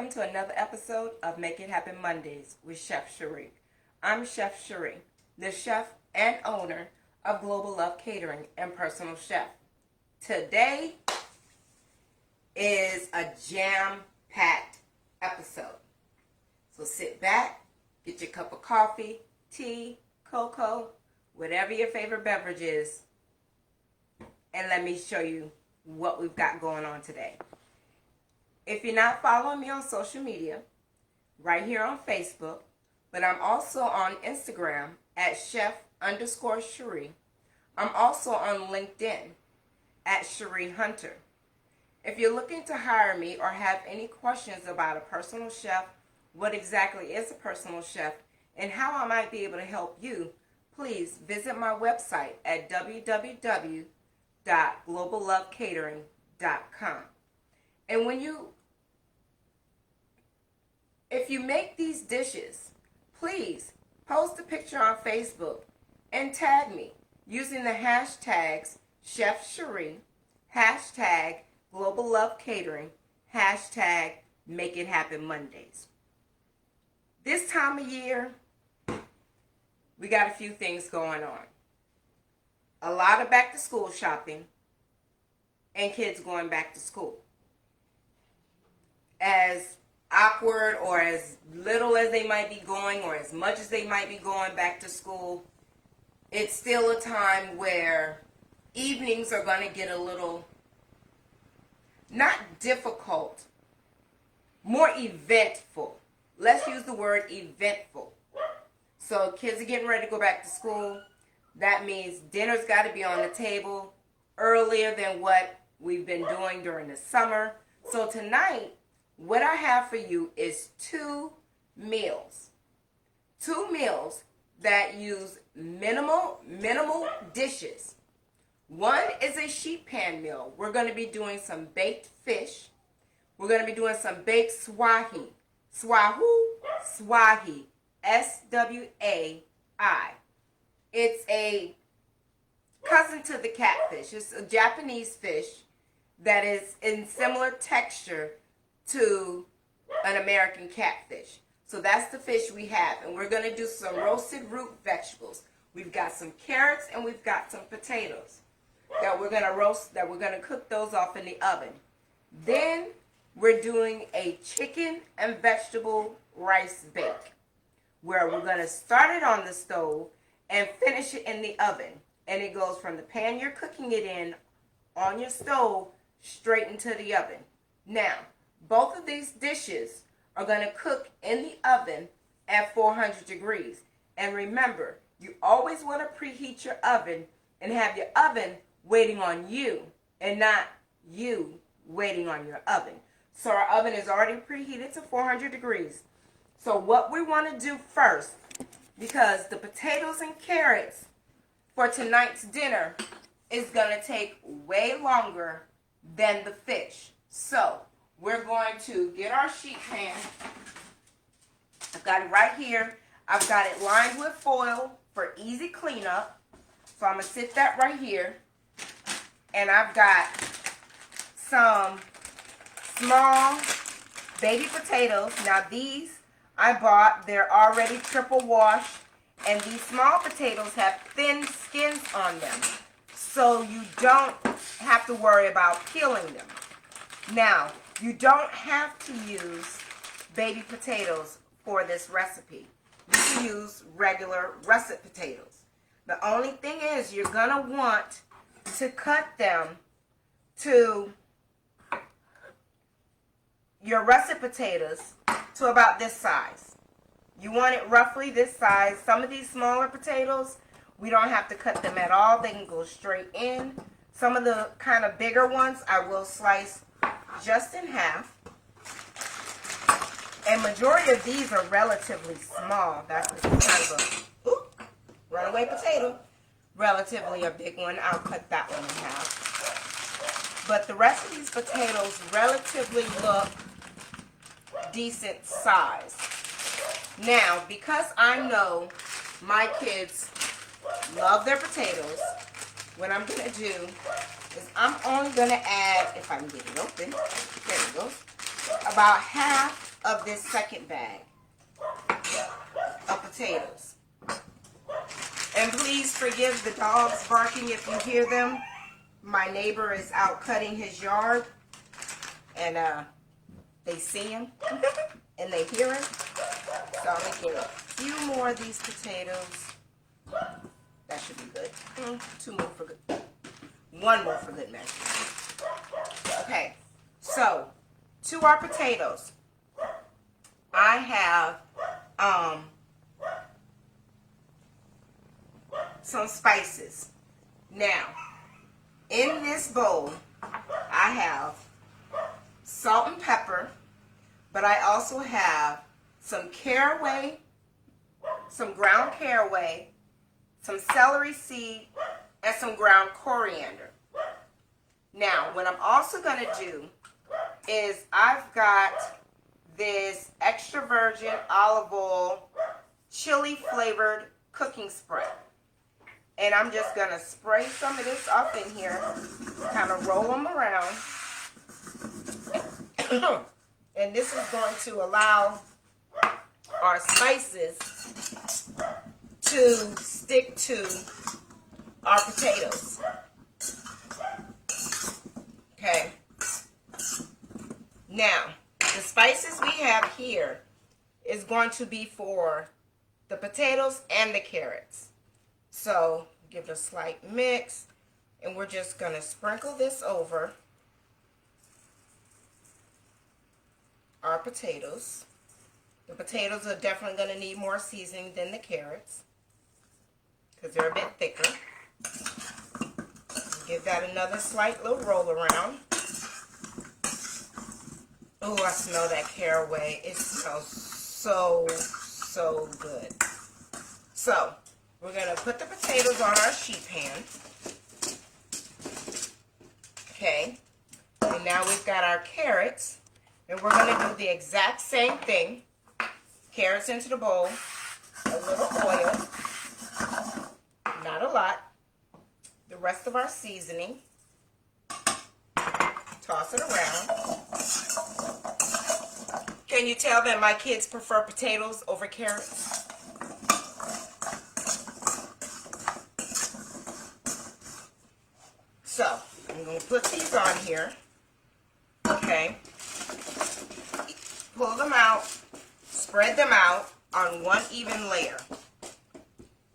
welcome to another episode of Make It Happen Mondays with Chef Cherie. I'm Chef Cherie, the chef and owner of Global Love Catering and Personal Chef. Today is a jam-packed episode. So sit back, get your cup of coffee, tea, cocoa, whatever your favorite beverage is, and let me show you what we've got going on today. If you're not following me on social media, right here on Facebook, but I'm also on Instagram at chef_Cherie. I'm also on LinkedIn at Cherie Hunter. If you're looking to hire me or have any questions about a personal chef, what exactly is a personal chef, and how I might be able to help you, please visit my website at www.globallovecatering.com. And if you make these dishes, please post a picture on Facebook and tag me using the hashtags Chef Cherie, hashtag Global Love Catering, hashtag Make It Happen Mondays. This time of year, we got a few things going on. A lot of back to school shopping and kids going back to school. As awkward or as little as they might be going or as much as they might be going back to school, it's still a time where evenings are going to get a little, not difficult, more eventful. Let's use the word eventful. So kids are getting ready to go back to school. That means dinner's got to be on the table earlier than what we've been doing during the summer. So tonight, what I have for you is two meals. Two meals that use minimal dishes. One is a sheet pan meal. We're going to be doing some baked fish. We're going to be doing some baked swahi. Swahi. S-W-A-I. It's a cousin to the catfish. It's a Japanese fish that is in similar texture to an American catfish. So that's the fish we have. And we're going to do some roasted root vegetables. We've got some carrots and we've got some potatoes that we're going to roast, that we're going to cook those off in the oven. Then we're doing a chicken and vegetable rice bake, where we're going to start it on the stove and finish it in the oven. And it goes from the pan you're cooking it in on your stove straight into the oven. Now, both of these dishes are going to cook in the oven at 400 degrees. And remember, you always want to preheat your oven and have your oven waiting on you and not you waiting on your oven. So our oven is already preheated to 400 degrees. So what we want to do first, because the potatoes and carrots for tonight's dinner is going to take way longer than the fish. So we're going to get our sheet pan. I've got it right here. I've got it lined with foil for easy cleanup. So I'm going to sit that right here. And I've got some small baby potatoes. Now these I bought, they're already triple washed. And these small potatoes have thin skins on them. So you don't have to worry about peeling them. Now, you don't have to use baby potatoes for this recipe. You can use regular russet potatoes. The only thing is you're going to want to cut them to your russet potatoes to about this size. You want it roughly this size. Some of these smaller potatoes, we don't have to cut them at all. They can go straight in. Some of the kind of bigger ones, I will slice just in half. And majority of these are relatively small. That's the kind of a runaway potato. Relatively a big one. I'll cut that one in half. But the rest of these potatoes relatively look decent size. Now, because I know my kids love their potatoes, what I'm going to do is I'm only going to add, if I can get it open, there it goes, about half of this second bag of potatoes. And please forgive the dogs barking if you hear them. My neighbor is out cutting his yard, and they see him and they hear him. So I'm gonna get a few more of these potatoes. That should be good. 2 more for good. 1 more for good measure. Okay, so to our potatoes, I have some spices. Now, in this bowl, I have salt and pepper, but I also have some caraway, some ground caraway, some celery seed, and some ground coriander. Now, what I'm also going to do is I've got this extra virgin olive oil chili flavored cooking spray. And I'm just going to spray some of this up in here, kind of roll them around. And this is going to allow our spices to stick to our potatoes. Okay. Now, the spices we have here is going to be for the potatoes and the carrots. So, give it a slight mix, and we're just going to sprinkle this over our potatoes. The potatoes are definitely going to need more seasoning than the carrots, because they're a bit thicker. Give that another slight little roll around. Oh, I smell that caraway. It smells so good. So, we're going to put the potatoes on our sheet pan. Okay. And now we've got our carrots. And we're going to do the exact same thing. Carrots into the bowl. A little oil. Not a lot. The rest of our seasoning. Toss it around. Can you tell that my kids prefer potatoes over carrots? So, I'm going to put these on here. Okay. Pull them out. Spread them out on one even layer.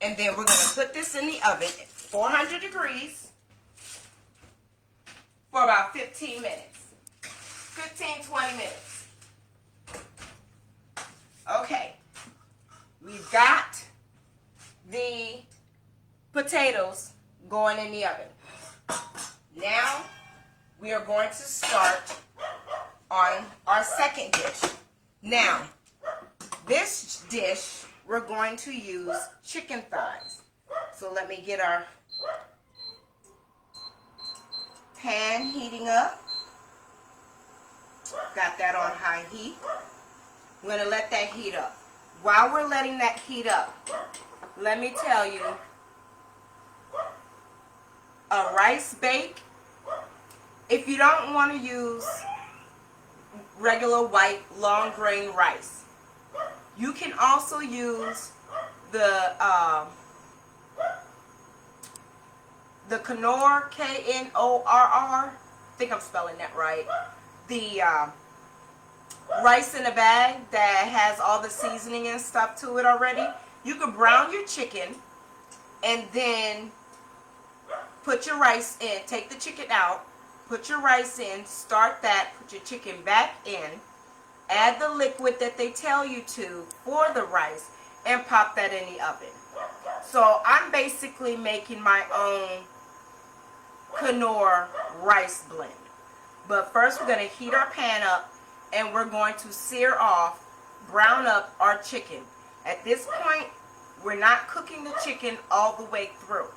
And then we're going to put this in the oven at 400 degrees for about 15 minutes. 15-20 minutes. Okay. We've got the potatoes going in the oven. Now, we are going to start on our second dish. Now, this dish, we're going to use chicken thighs. So let me get our pan heating up. Got that on high heat. I'm going to let that heat up. While we're letting that heat up, let me tell you, a rice bake, if you don't want to use regular white long grain rice, you can also use the Knorr, Knorr, I think I'm spelling that right, the rice in a bag that has all the seasoning and stuff to it already. You can brown your chicken and then put your rice in, take the chicken out, put your rice in, start that, put your chicken back in, add the liquid that they tell you to for the rice, and pop that in the oven. So I'm basically making my own Knorr rice blend. But first we're going to heat our pan up and we're going to sear off, brown up our chicken. At this point, we're not cooking the chicken all the way through.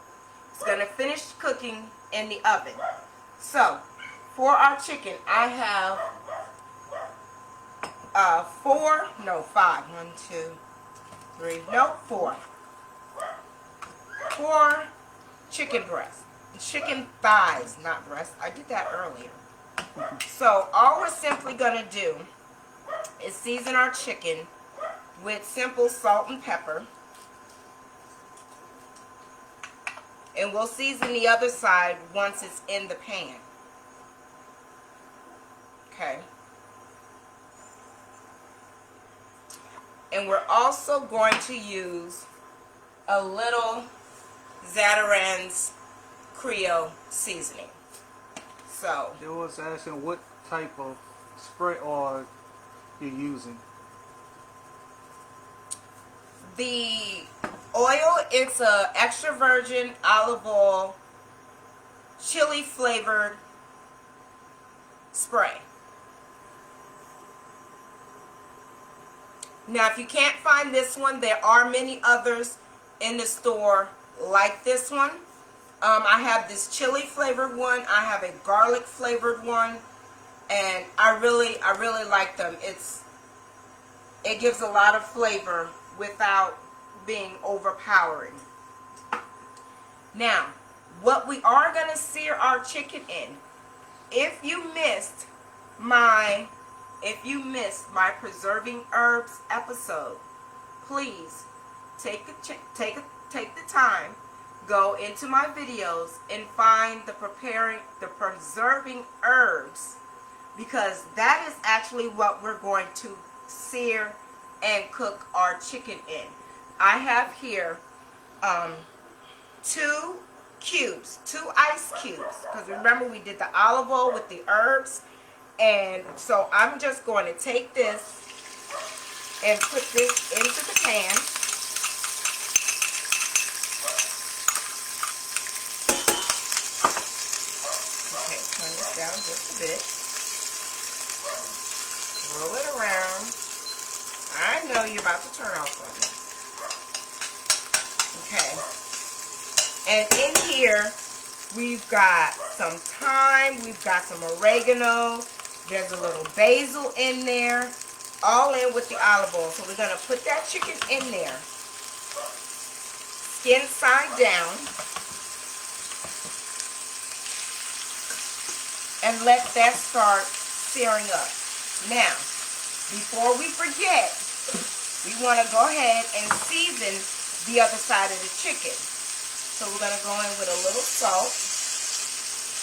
It's going to finish cooking in the oven. So, for our chicken, I have 4 chicken breasts. Chicken thighs, not breasts. I did that earlier. So, all we're simply going to do is season our chicken with simple salt and pepper. And we'll season the other side once it's in the pan. Okay. And we're also going to use a little Zatarain's Creole seasoning. So They was asking what type of spray oil you're using. the oil, it's a extra virgin olive oil, chili flavored spray. Now, if you can't find this one, there are many others in the store like this one. I have this chili flavored one. I have a garlic flavored one, and I really like them. It gives a lot of flavor without being overpowering. Now, what we are going to sear our chicken in, if you missed my preserving herbs episode, please take the time, go into my videos and find the preserving herbs, because that is actually what we're going to sear and cook our chicken in. I have here 2 ice cubes, because remember we did the olive oil with the herbs. And so I'm just going to take this and put this into the pan. Okay, turn this down just a bit. Roll it around. I know you're about to turn off on me. Okay. And in here, we've got some thyme, we've got some oregano, there's a little basil in there, all in with the olive oil. So we're going to put that chicken in there, skin side down, and let that start searing up. Now, before we forget, we want to go ahead and season the other side of the chicken. So we're going to go in with a little salt.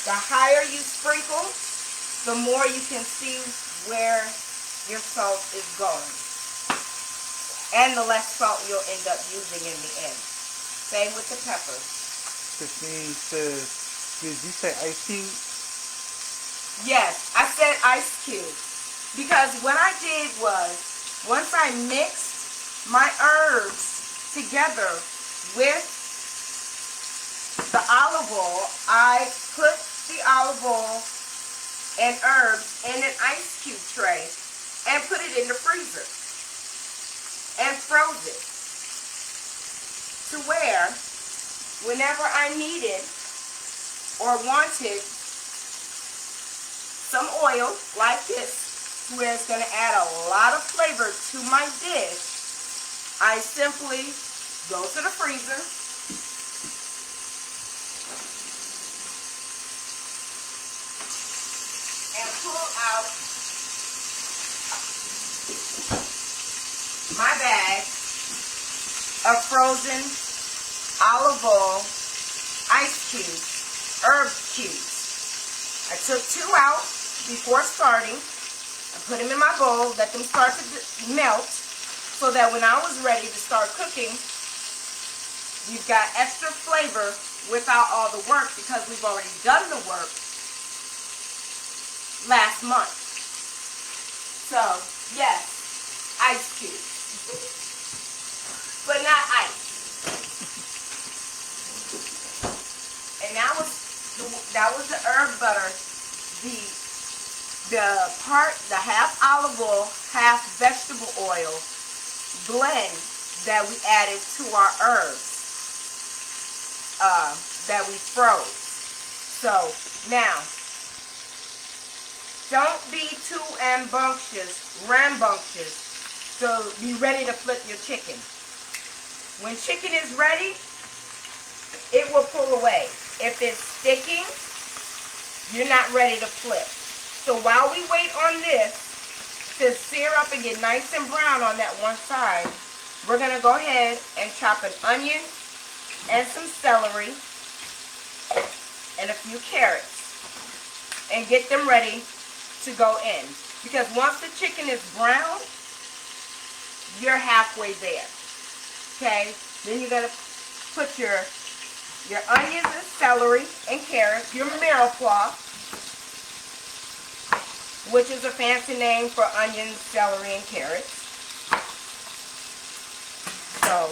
The higher you sprinkle, the more you can see where your salt is going. And the less salt you'll end up using in the end. Same with the pepper. Christine says, did you say ice cube? Yes, I said ice cube. Because what I did was, once I mixed my herbs together with the olive oil, I put the olive oil and herbs in an ice cube tray and put it in the freezer and froze it to where whenever I needed or wanted some oil like this, where it's going to add a lot of flavor to my dish, I simply go to the freezer, and pull out my bag of frozen olive oil ice cubes, herb cubes. I took 2 out before starting. I put them in my bowl, let them start to melt, so that when I was ready to start cooking, you've got extra flavor without all the work, because we've already done the work last month. So, yes, ice cubes. But not ice. And that was the herb butter, the half olive oil, half vegetable oil blend that we added to our herbs that we froze. So, now, don't be too rambunctious, so be ready to flip your chicken. When chicken is ready, it will pull away. If it's sticking, you're not ready to flip. So while we wait on this to sear and get nice and brown on that one side, we're going to go ahead and chop an onion and some celery and a few carrots and get them ready to go in. Because once the chicken is brown, you're halfway there. Okay? Then you're going to put your onions and celery and carrots, your mirepoix, which is a fancy name for onions, celery, and carrots. So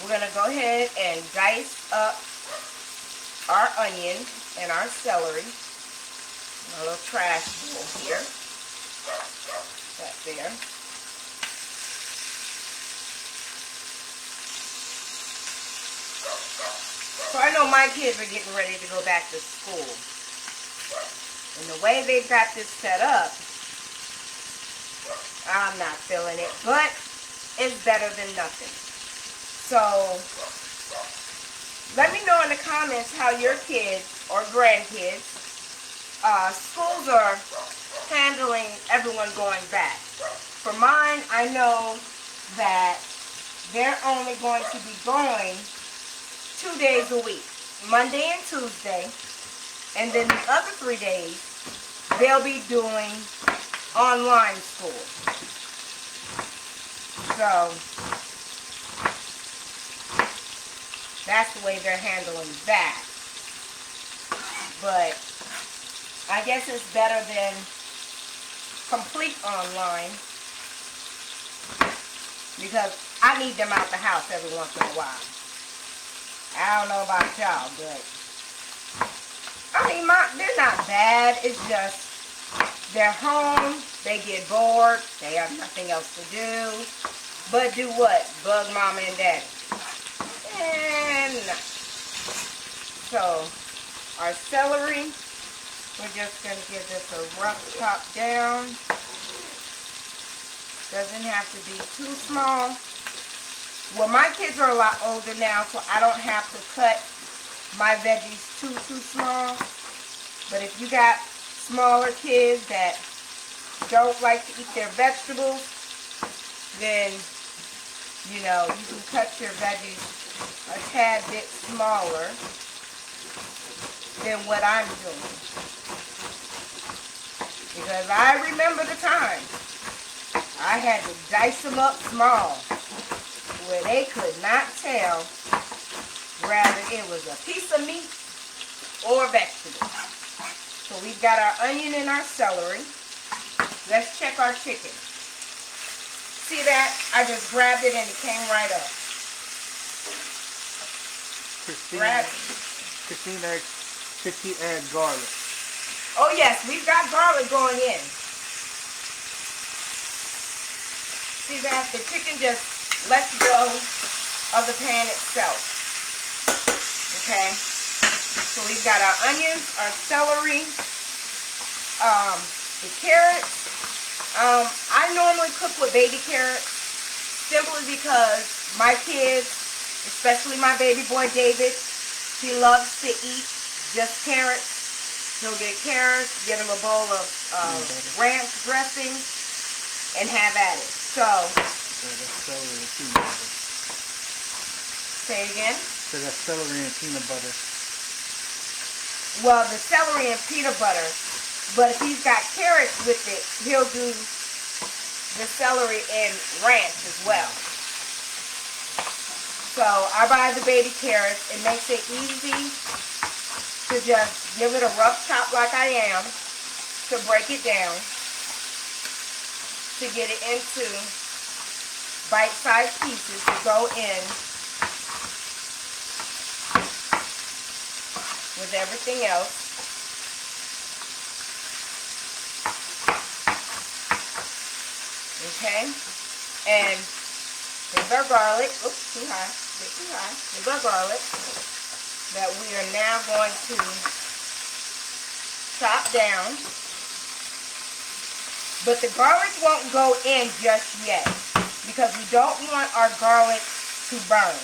we're going to go ahead and dice up our onion and our celery. A little trash bowl here. That there. So I know my kids are getting ready to go back to school. And the way they've got this set up, I'm not feeling it. But it's better than nothing. So let me know in the comments how your kids or grandkids, schools are handling everyone going back. For mine, I know that they're only going to be going 2 days a week, Monday and Tuesday, and then the other 3 days they'll be doing online school. So that's the way they're handling that. But I guess it's better than complete online, because I need them out the house every once in a while. I don't know about y'all, but I mean, they're not bad. It's just they're home, they get bored, they have nothing else to do. But do what? Bug mama and daddy. And so our celery, we're just going to give this a rough chop down. Doesn't have to be too small. Well, my kids are a lot older now, so I don't have to cut my veggies too small. But if you got smaller kids that don't like to eat their vegetables, then, you know, you can cut your veggies a tad bit smaller than what I'm doing. Because I remember the time I had to dice them up small, where they could not tell whether it was a piece of meat or a vegetable. So we've got our onion and our celery. Let's check our chicken. See that? I just grabbed it and it came right up. Christine add garlic. Oh yes, we've got garlic going in. See that? The chicken just lets go of the pan itself. Okay? So we've got our onions, our celery, the carrots. I normally cook with baby carrots simply because my kids, especially my baby boy David, he loves to eat just carrots. He'll get carrots, get him a bowl of ranch dressing, and have at it. So, that's celery and peanut butter. Say it again? So that's celery and peanut butter. Well, the celery and peanut butter, but if he's got carrots with it, he'll do the celery and ranch as well. So I buy the baby carrots. It makes it easy to just give it a rough chop like I am, to break it down, to get it into bite-sized pieces to go in with everything else. Okay? And there's our garlic. Oops, too high. Bit too high. There's our garlic that we are now going to chop down. But the garlic won't go in just yet because we don't want our garlic to burn.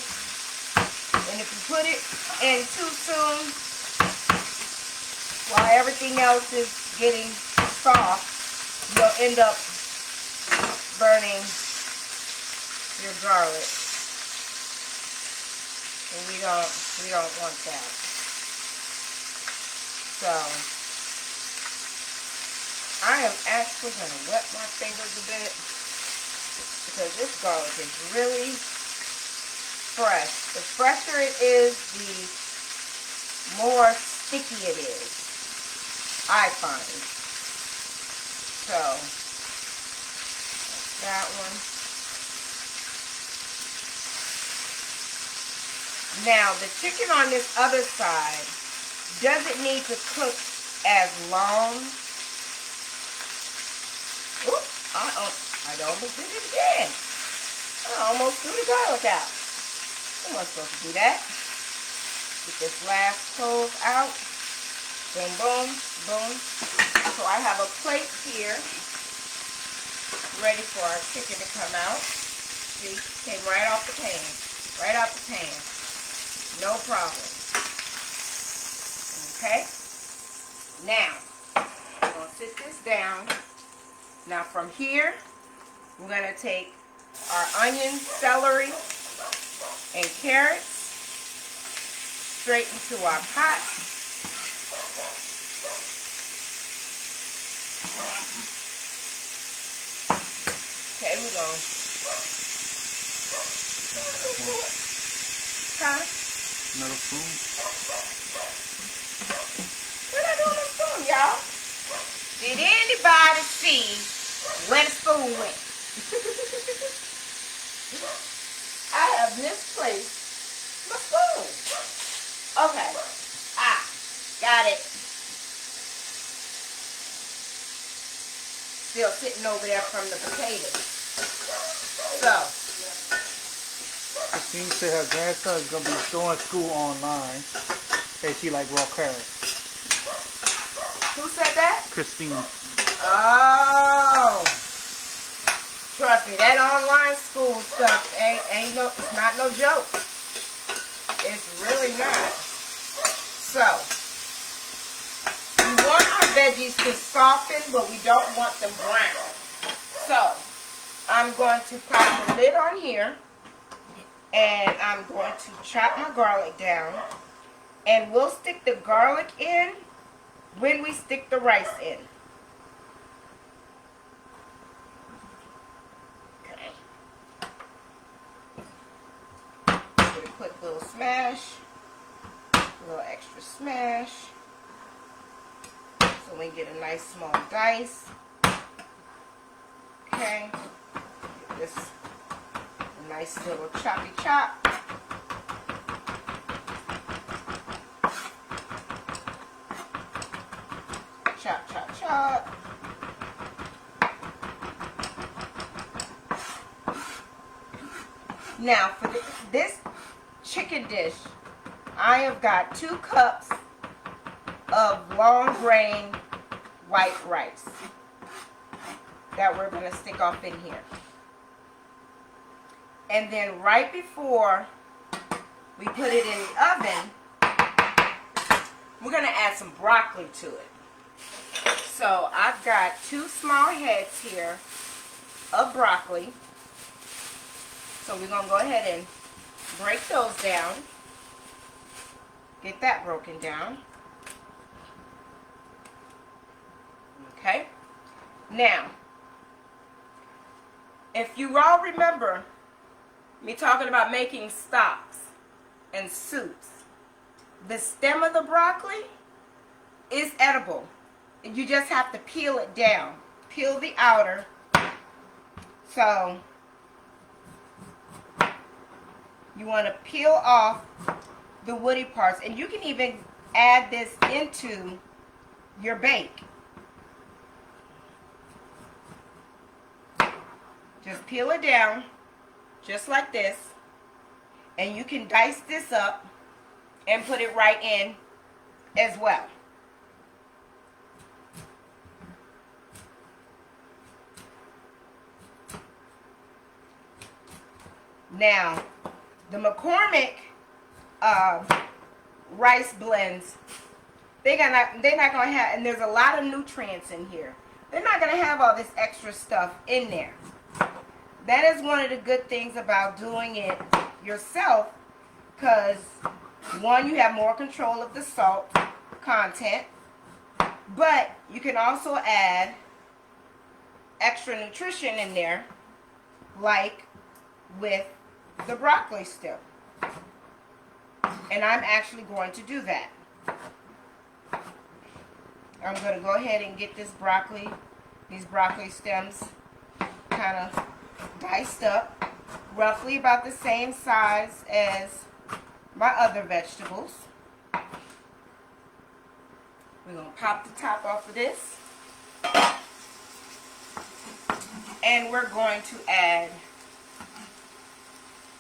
And if you put it in too soon, while everything else is getting soft, you'll end up burning your garlic. And we don't want that. So I am actually gonna wet my fingers a bit because this garlic is really fresh. The fresher it is, the more sticky it is, I find. So that one. Now the chicken on this other side doesn't need to cook as long. Oops, I almost did it again. I almost threw the garlic out. I'm not supposed to do that. Get this last clove out. Boom, boom, boom. So I have a plate here ready for our chicken to come out. See, came right off the pan. Right off the pan. No problem. Okay? Now, I'm going to sit this down. Now from here, we're going to take our onion, celery, and carrots straight into our pot. Okay, we're going to... Huh? Another spoon? What I do with a spoon, y'all? Did anybody see where the spoon went? I have misplaced my spoon. Okay. Got it. Still sitting over there from the potatoes. So. Christine said her grandson is going to be doing school online. And she like raw carrots. Who said that? Christine. Oh. Trust me, that online school stuff ain't no, it's not no joke. It's really not. So, we want our veggies to soften, but we don't want them brown. So, I'm going to pop the lid on here, and I'm going to chop my garlic down, and we'll stick the garlic in when we stick the rice in. Quick little smash, a little extra smash, so we get a nice small dice. Okay, get this nice little choppy chop. Chop, chop, chop. Now for this chicken dish, I have got 2 cups of long grain white rice that we're going to stick off in here. And then right before we put it in the oven, we're going to add some broccoli to it. So I've got 2 small heads here of broccoli. So we're going to go ahead and break those down. Get that broken down. Okay. Now, if you all remember me talking about making stocks and soups, the stem of the broccoli is edible. You just have to peel it down. Peel the outer. So you want to peel off the woody parts, and you can even add this into your bake. Just peel it down, just like this, and you can dice this up and put it right in as well. Now, the McCormick rice blends, they're not going to have, and there's a lot of nutrients in here. They're not going to have all this extra stuff in there. that is one of the good things about doing it yourself, because one, you have more control of the salt content, but you can also add extra nutrition in there, like with the broccoli stem. And I'm actually going to do that. I'm going to go ahead and get these broccoli stems kind of diced up, roughly about the same size as my other vegetables. We're going to pop the top off of this. And we're going to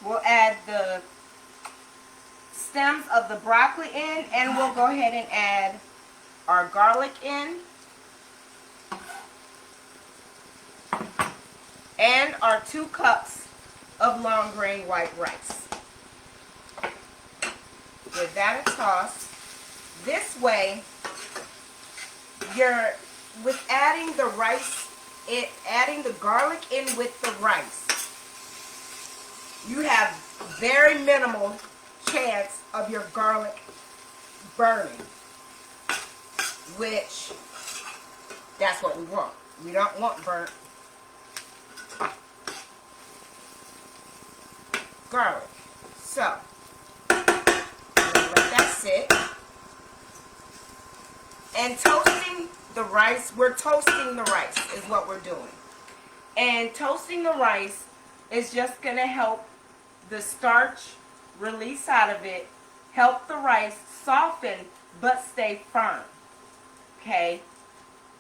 we'll add the stems of the broccoli in, and we'll go ahead and add our garlic in, and our 2 cups of long grain white rice. Give that a toss. This way, with adding the rice, adding the garlic in with the rice, you have very minimal chance of your garlic burning, which that's what we want. We don't want burnt garlic. So, let that sit. And toasting the rice, we're toasting the rice is what we're doing. And toasting the rice is just going to help the starch release out of it, help the rice soften but stay firm. Okay?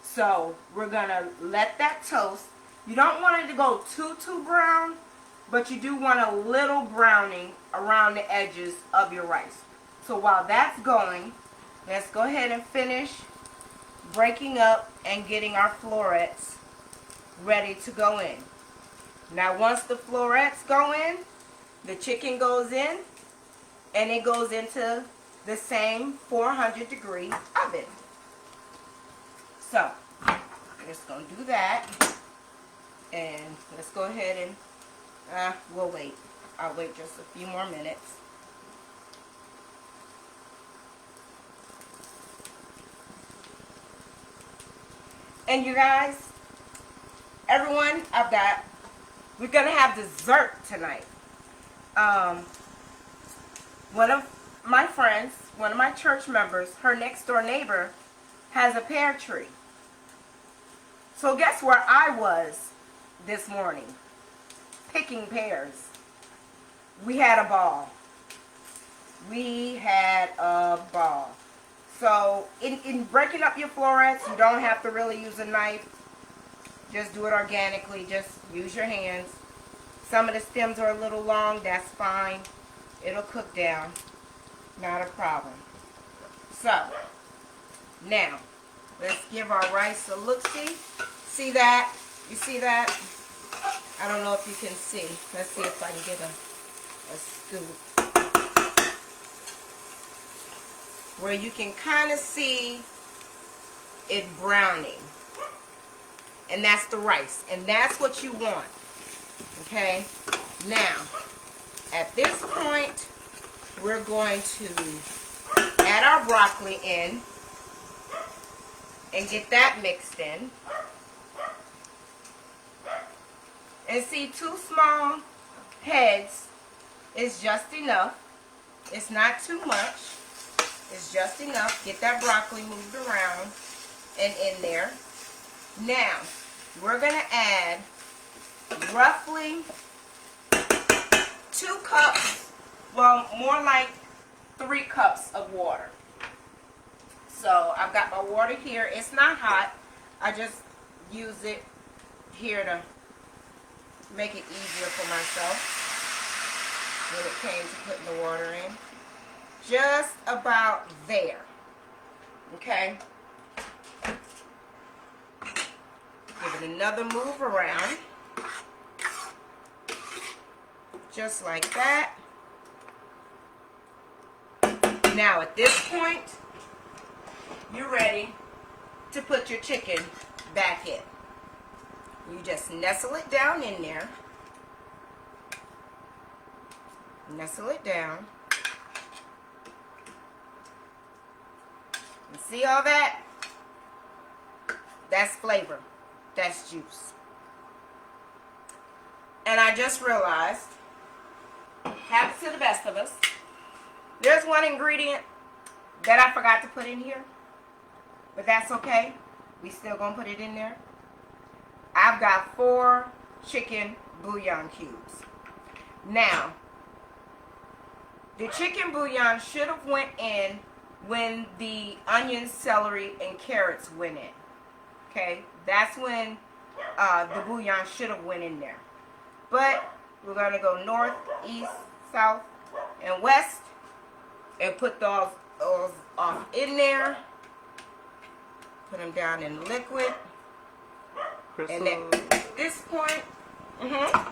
So, we're going to let that toast. You don't want it to go too brown, but you do want a little browning around the edges of your rice. So while that's going, let's go ahead and finish breaking up and getting our florets ready to go in. Now once the florets go in, the chicken goes in, and it goes into the same 400 degree oven. So, I'm just going to do that. And let's go ahead and, we'll wait. I'll wait just a few more minutes. And you guys, everyone, we're going to have dessert tonight. One of my friends, one of my church members, her next door neighbor, has a pear tree. So guess where I was this morning? Picking pears. We had a ball. We had a ball. So in breaking up your florets, you don't have to really use a knife. Just do it organically. Just use your hands. Some of the stems are a little long. That's fine. It'll cook down. Not a problem. So, now, let's give our rice a look-see. See that? You see that? I don't know if you can see. Let's see if I can get a scoop. Where you can kind of see it browning. And that's the rice. And that's what you want. Okay? Now, at this point, we're going to add our broccoli in and get that mixed in. And see, 2 small heads is just enough. It's not too much. It's just enough. Get that broccoli moved around and in there. Now, we're going to add roughly 2 cups, well, more like 3 cups of water. So, I've got my water here. It's not hot. I just use it here to make it easier for myself when it came to putting the water in. Just about there. Okay? Give it another move around. Just like that. Now at this point, you're ready to put your chicken back in. You just nestle it down in there. Nestle it down. And see all that? That's flavor. That's juice. And I just realized, happens to the best of us, there's one ingredient that I forgot to put in here. But that's okay. We still gonna put it in there. I've got 4 chicken bouillon cubes. Now, the chicken bouillon should have went in when the onions, celery, and carrots went in. Okay, that's when the bouillon should have went in there. But we're gonna go north, east, south, and west, and put those off in there. Put them down in liquid. Crystal, And at this point,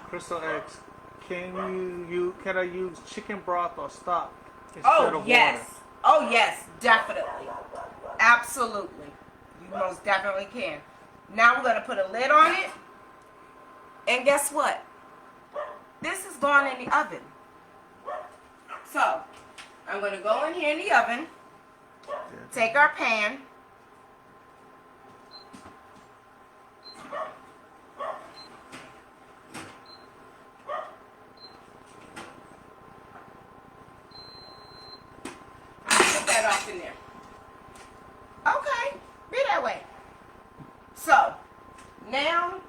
Crystal asks, can I use chicken broth or stock instead oh of yes, water? oh yes, definitely, absolutely, you most definitely can. Now we're gonna put a lid on it, and guess what? This is going in the oven. So I'm gonna go in here in the oven. Take our pan. Put that off in there. Okay, be that way. So now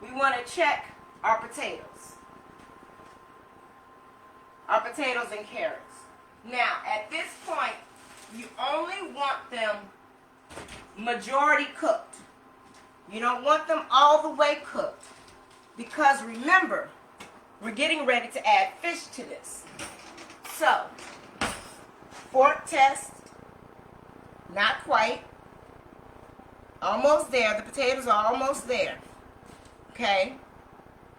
we want to check our potatoes. Our potatoes and carrots. Now at this point, you only want them majority cooked. You don't want them all the way cooked. Because remember, we're getting ready to add fish to this. So, fork test, not quite. Almost there. The potatoes are almost there. Okay?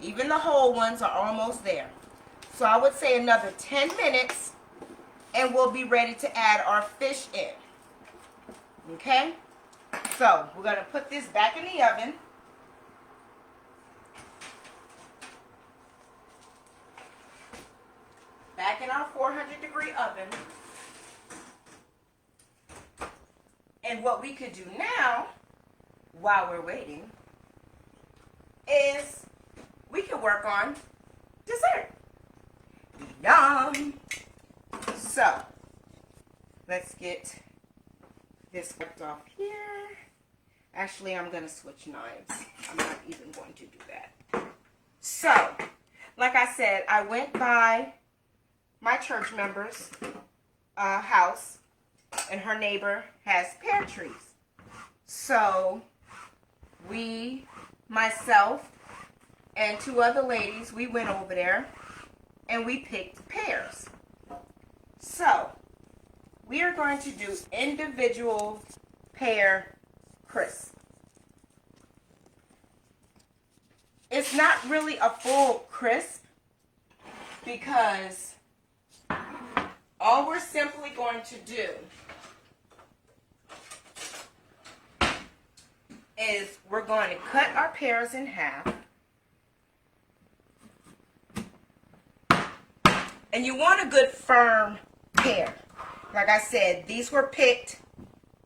Even the whole ones are almost there. So I would say another 10 minutes and we'll be ready to add our fish in. Okay? So we're going to put this back in the oven. Back in our 400-degree oven. And what we could do now, while we're waiting, is we could work on dessert. Yum! So, let's get this wiped off here. Actually, I'm going to switch knives. I'm not even going to do that. So, like I said, I went by my church member's house, and her neighbor has pear trees. So, myself, and 2 other ladies, we went over there, and we picked pears. So, we are going to do individual pear crisp. It's not really a full crisp because all we're simply going to do is we're going to cut our pears in half. And you want a good firm pear. Like I said, these were picked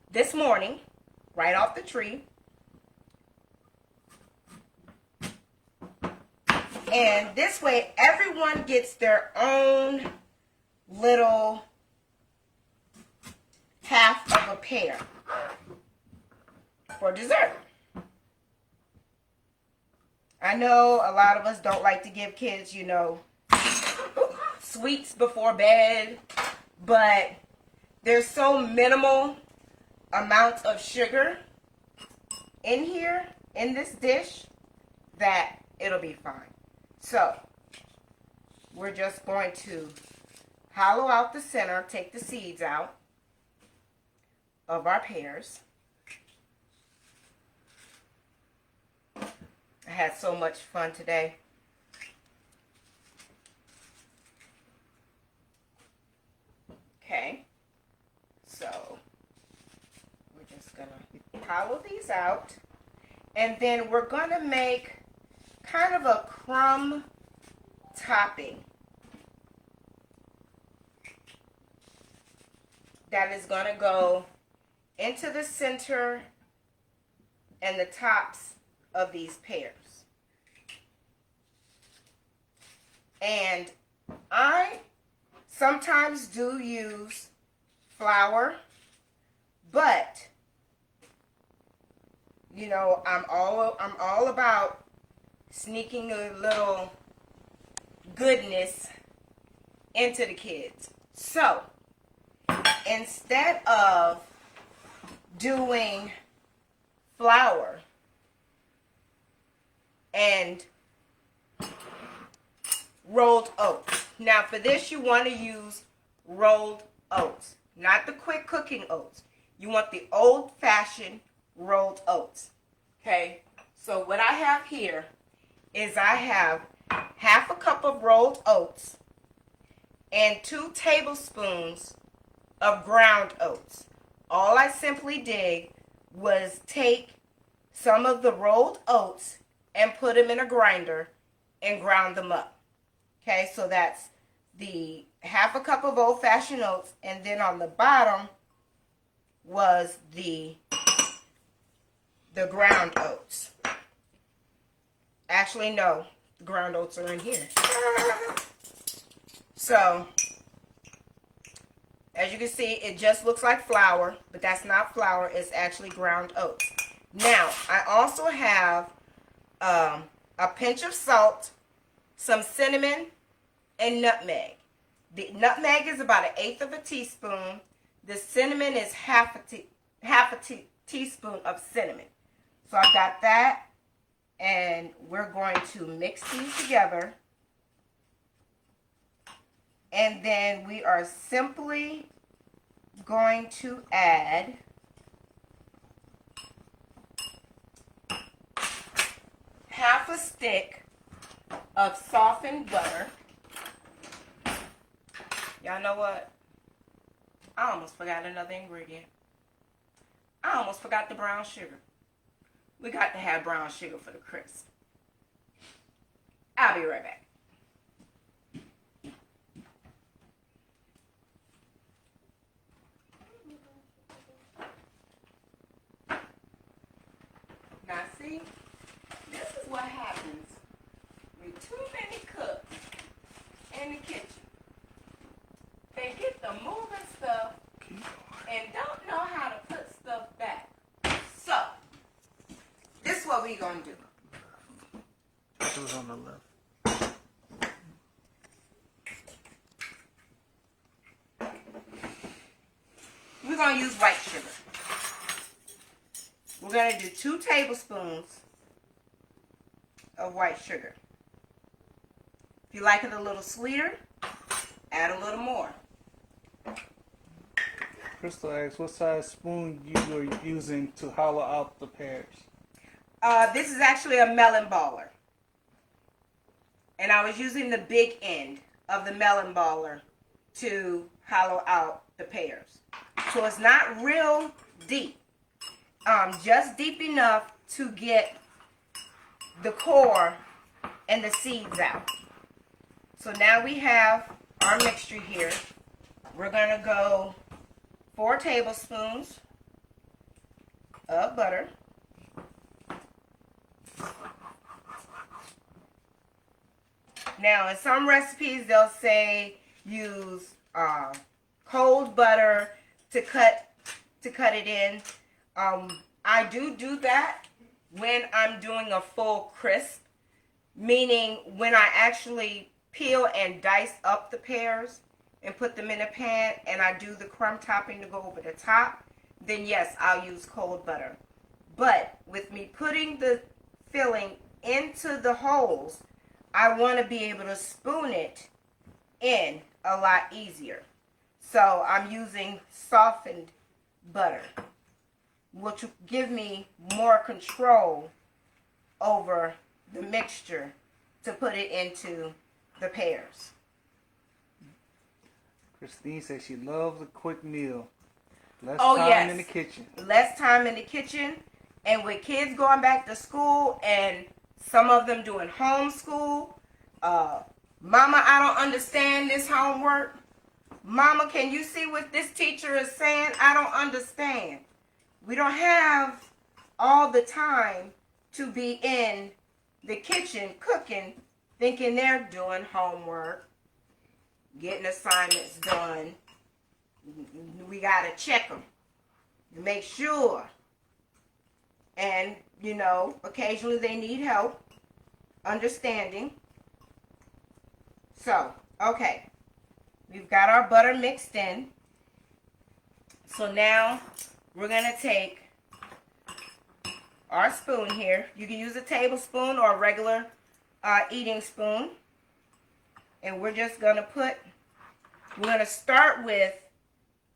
this morning, right off the tree. And this way, everyone gets their own little half of a pear for dessert. I know a lot of us don't like to give kids, sweets before bed, but there's so minimal amounts of sugar in here, in this dish, that it'll be fine. So, we're just going to hollow out the center, take the seeds out of our pears. I had so much fun today. Okay, so we're just gonna hollow these out, and then we're gonna make kind of a crumb topping that is going to go into the center and the tops of these pears. And I sometimes do use flour, but you know, I'm all about sneaking a little goodness into the kids. So, instead of doing flour and rolled oats. Now for this you want to use rolled oats, not the quick cooking oats. You want the old-fashioned rolled oats. Okay, so what I have here is I have half a cup of rolled oats and 2 tablespoons of ground oats. All I simply did was take some of the rolled oats and put them in a grinder and ground them up. Okay, so that's the half a cup of old-fashioned oats, and then on the bottom was the ground oats. Actually, no, the ground oats are in here. So, as you can see, it just looks like flour, but that's not flour, it's actually ground oats. Now, I also have a pinch of salt, some cinnamon, and nutmeg. The nutmeg is about 1/8 of a teaspoon. The cinnamon is half a teaspoon of cinnamon. So I got that, and we're going to mix these together. And then we are simply going to add half a stick of softened butter. Y'all know what? I almost forgot another ingredient. I almost forgot the brown sugar. We got to have brown sugar for the crisp. I'll be right back. Now see, this is what happens when too many cooks in the kitchen. They get the moving stuff and don't know how to put stuff back. So, this is what we gonna do. It was on the left. We're gonna use white sugar. We're gonna do 2 tablespoons of white sugar. If you like it a little sweeter, add a little more. Crystal asks, what size spoon you are using to hollow out the pears? This is actually a melon baller. And I was using the big end of the melon baller to hollow out the pears. So it's not real deep. Just deep enough to get the core and the seeds out. So now we have our mixture here. We're going to go 4 tablespoons of butter. Now, in some recipes, they'll say use cold butter to cut it in. I do that when I'm doing a full crisp, meaning when I actually peel and dice up the pears and put them in a pan and I do the crumb topping to go over the top, then yes, I'll use cold butter. But with me putting the filling into the holes, I want to be able to spoon it in a lot easier. So I'm using softened butter, which will give me more control over the mixture to put it into the pears. Christine says she loves a quick meal. Less Oh, time yes. in the kitchen. Less time in the kitchen, and with kids going back to school and some of them doing homeschool, Mama, I don't understand this homework. Mama, can you see what this teacher is saying? I don't understand. We don't have all the time to be in the kitchen cooking, thinking they're doing homework, getting assignments done. We got to check them to make sure. And, you know, occasionally they need help understanding. So, okay. We've got our butter mixed in. So now we're going to take our spoon here. You can use a tablespoon or a regular eating spoon. And we're just going to we're going to start with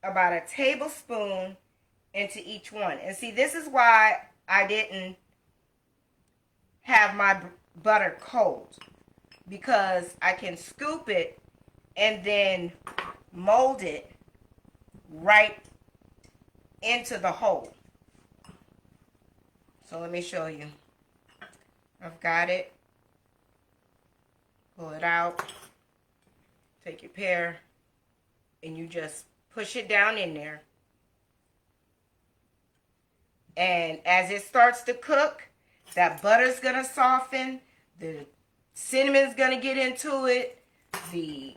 about a tablespoon into each one. And see, this is why I didn't have my butter cold. Because I can scoop it and then mold it right into the hole. So let me show you. I've got it. Pull it out. Take your pear and you just push it down in there. And as it starts to cook, that butter's going to soften. The cinnamon's going to get into it. The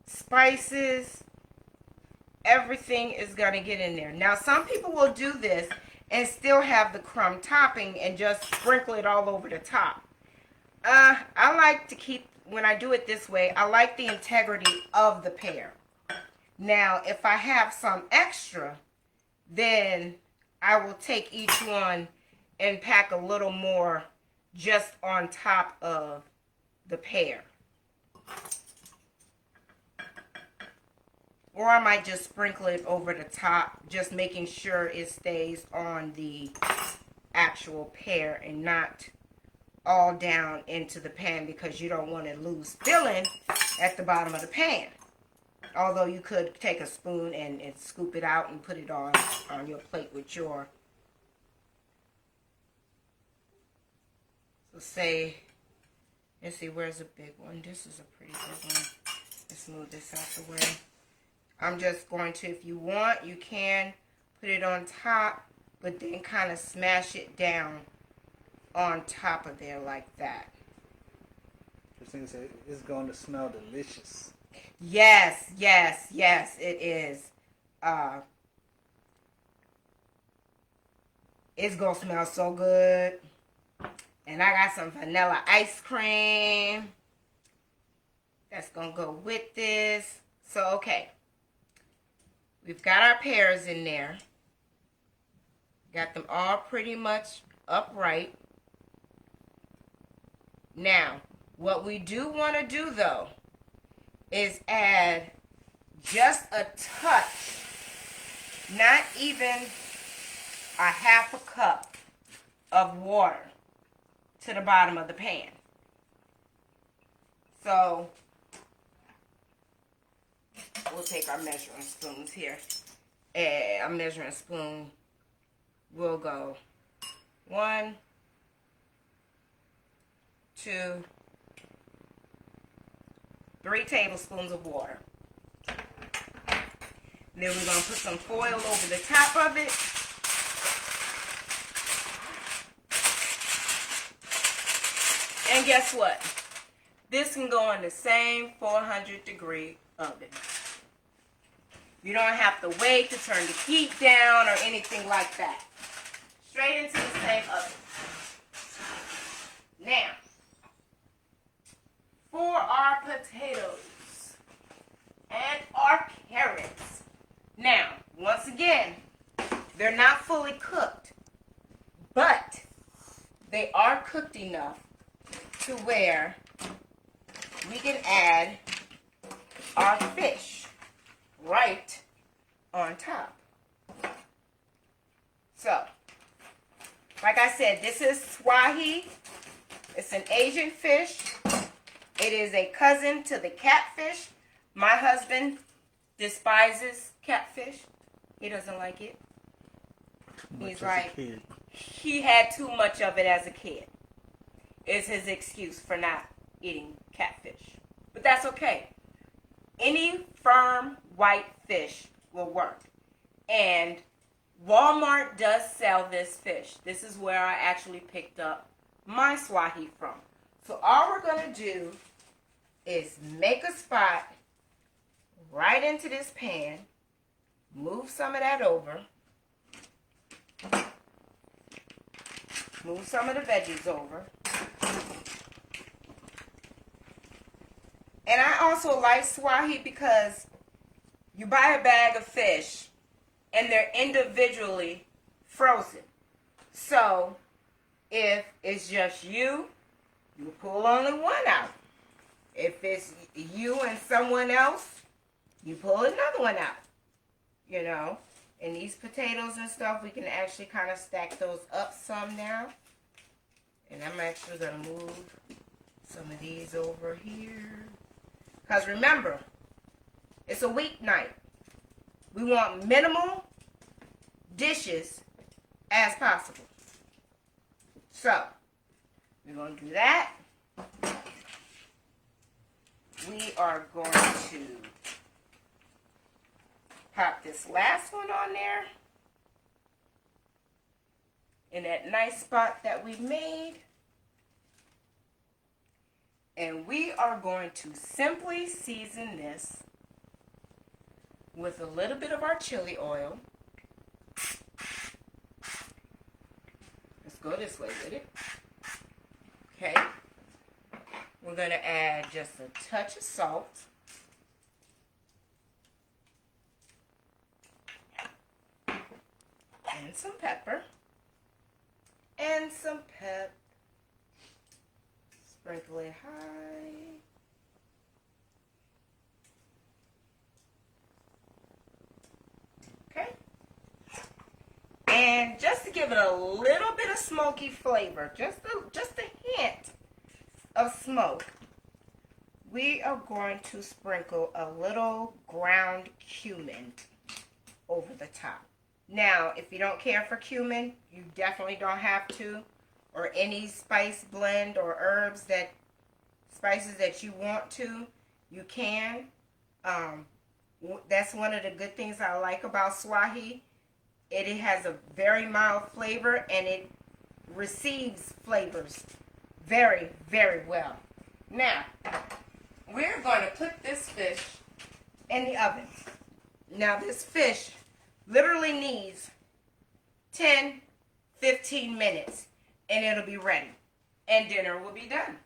spices, everything is going to get in there. Now, some people will do this and still have the crumb topping and just sprinkle it all over the top. I like to keep, when I do it this way, I like the integrity of the pear. Now, if I have some extra, then I will take each one and pack a little more just on top of the pear. Or I might just sprinkle it over the top, just making sure it stays on the actual pear and not all down into the pan, because you don't want to lose filling at the bottom of the pan. Although you could take a spoon and scoop it out and put it on your plate with your... So say, let's see, where's a big one? This is a pretty big one. Let's move this out the way. I'm just going to, if you want, you can put it on top, but then kind of smash it down on top of there like that. This thing says it's going to smell delicious. Yes, yes, yes, it is. It's going to smell so good. And I got some vanilla ice cream that's going to go with this. So, okay. We've got our pears in there. Got them all pretty much upright. Now, what we do want to do, though, is add just a touch, not even a half a cup of water to the bottom of the pan. So, we'll take our measuring spoons here. And a measuring spoon will go 1, 2, 3 tablespoons of water. Then we're going to put some foil over the top of it. And guess what? This can go in the same 400-degree oven. You don't have to wait to turn the heat down or anything like that. Straight into the same oven. Now, for our potatoes and our carrots. Now, once again, they're not fully cooked, but they are cooked enough to where we can add our fish right on top. So, like I said, this is swahi. It's an Asian fish. It is a cousin to the catfish. My husband despises catfish. He doesn't like it. He's like, he had too much of it as a kid. Is his excuse for not eating catfish. But that's okay. Any firm white fish will work. And Walmart does sell this fish. This is where I actually picked up my swahi from. So all we're going to do is make a spot right into this pan. Move some of that over. Move some of the veggies over. And I also like swahi because you buy a bag of fish and they're individually frozen. So if it's just you, you pull only one out. If it's you and someone else, you pull another one out. You know, and these potatoes and stuff, we can actually kind of stack those up some now. And I'm actually going to move some of these over here. Because remember, it's a weeknight. We want minimal dishes as possible. So, we're going to do that. We are going to pop this last one on there. In that nice spot that we made. And we are going to simply season this with a little bit of our chili oil. Let's go this way with it. Okay. We're going to add just a touch of salt. And some pepper. And some pep. Sprinkle it high. Okay. And just to give it a little bit of smoky flavor, just a hint of smoke, we are going to sprinkle a little ground cumin over the top. Now, if you don't care for cumin, you definitely don't have to, or any spice blend or spices that you want to, you can. That's one of the good things I like about swahi. It has a very mild flavor and it receives flavors very, very well. Now, we're going to put this fish in the oven. Now, this fish literally needs 10, 15 minutes and it'll be ready. And dinner will be done.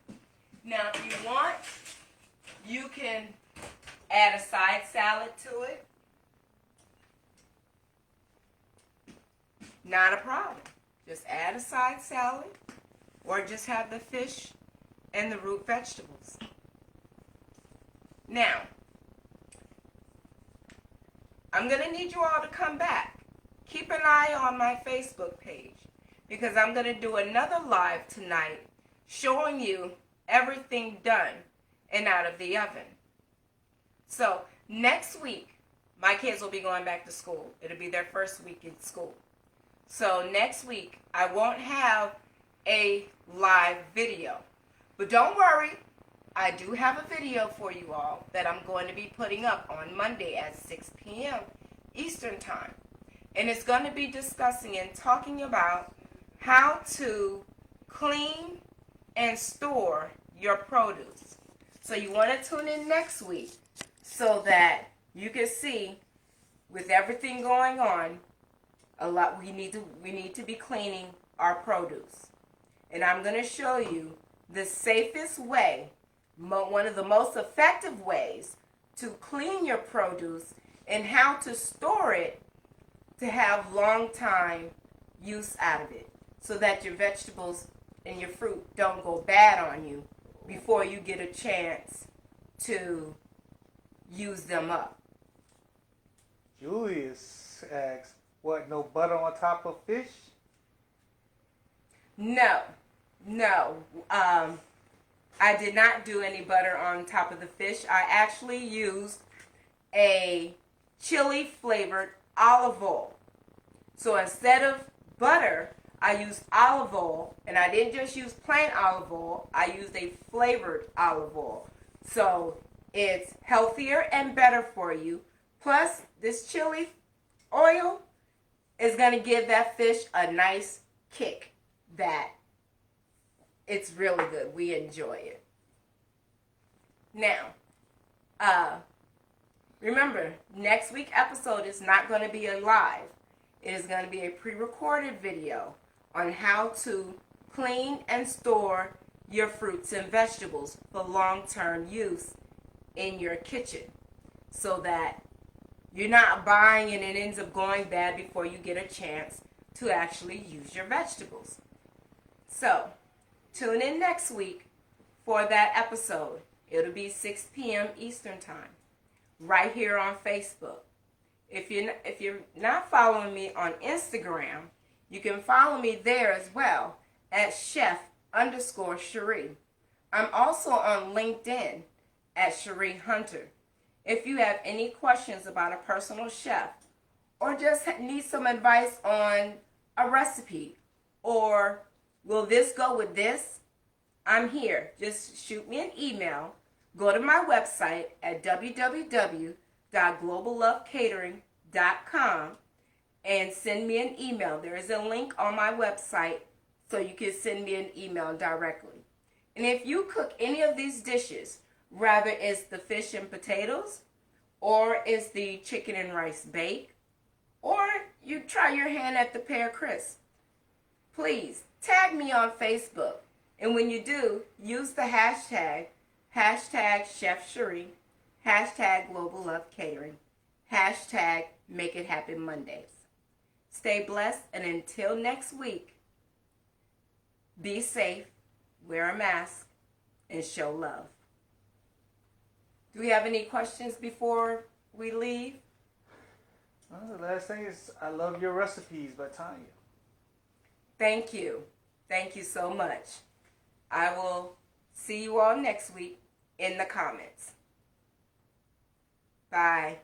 Now, if you want, you can add a side salad to it. Not a problem. Just add a side salad or just have the fish and the root vegetables. Now, I'm going to need you all to come back. Keep an eye on my Facebook page because I'm going to do another live tonight showing you everything done and out of the oven. So, next week, my kids will be going back to school. It'll be their first week in school. So, next week, I won't have a live video. But don't worry, I do have a video for you all that I'm going to be putting up on Monday at 6 p.m. Eastern Time. And it's going to be discussing and talking about how to clean and store your produce. So you want to tune in next week so that you can see with everything going on, we need to be cleaning our produce. And I'm going to show you the safest way, one of the most effective ways to clean your produce and how to store it to have long time use out of it so that your vegetables and your fruit don't go bad on you before you get a chance to use them up. Julius asks, what, no butter on top of fish? No. I did not do any butter on top of the fish. I actually used a chili flavored olive oil. So instead of butter, I used olive oil, and I didn't just use plain olive oil. I used a flavored olive oil. So It's healthier and better for you. Plus, this chili oil is going to give that fish a nice kick that it's really good. We enjoy it. Now, remember, next week's episode is not going to be a live. It is going to be a pre-recorded video on how to clean and store your fruits and vegetables for long-term use in your kitchen, so that you're not buying and it ends up going bad before you get a chance to actually use your vegetables. So, tune in next week for that episode. It'll be 6 p.m. Eastern Time, right here on Facebook. If you're not following me on Instagram, you can follow me there as well at chef_Cherie. I'm also on LinkedIn at Cherie Hunter. If you have any questions about a personal chef, or just need some advice on a recipe, or will this go with this, I'm here. Just shoot me an email. Go to my website at www.globallovecatering.com and send me an email. There is a link on my website so you can send me an email directly. And if you cook any of these dishes, whether it's the fish and potatoes, or it's the chicken and rice bake, or you try your hand at the pear crisp, please tag me on Facebook. And when you do, use the hashtag Chef Cherie, hashtag Global Love Catering, hashtag Make It Happen Mondays. Stay blessed, and until next week, be safe, wear a mask, and show love. Do we have any questions before we leave? The last thing is, I love your recipes by Tanya. Thank you. Thank you so much. I will see you all next week in the comments. Bye.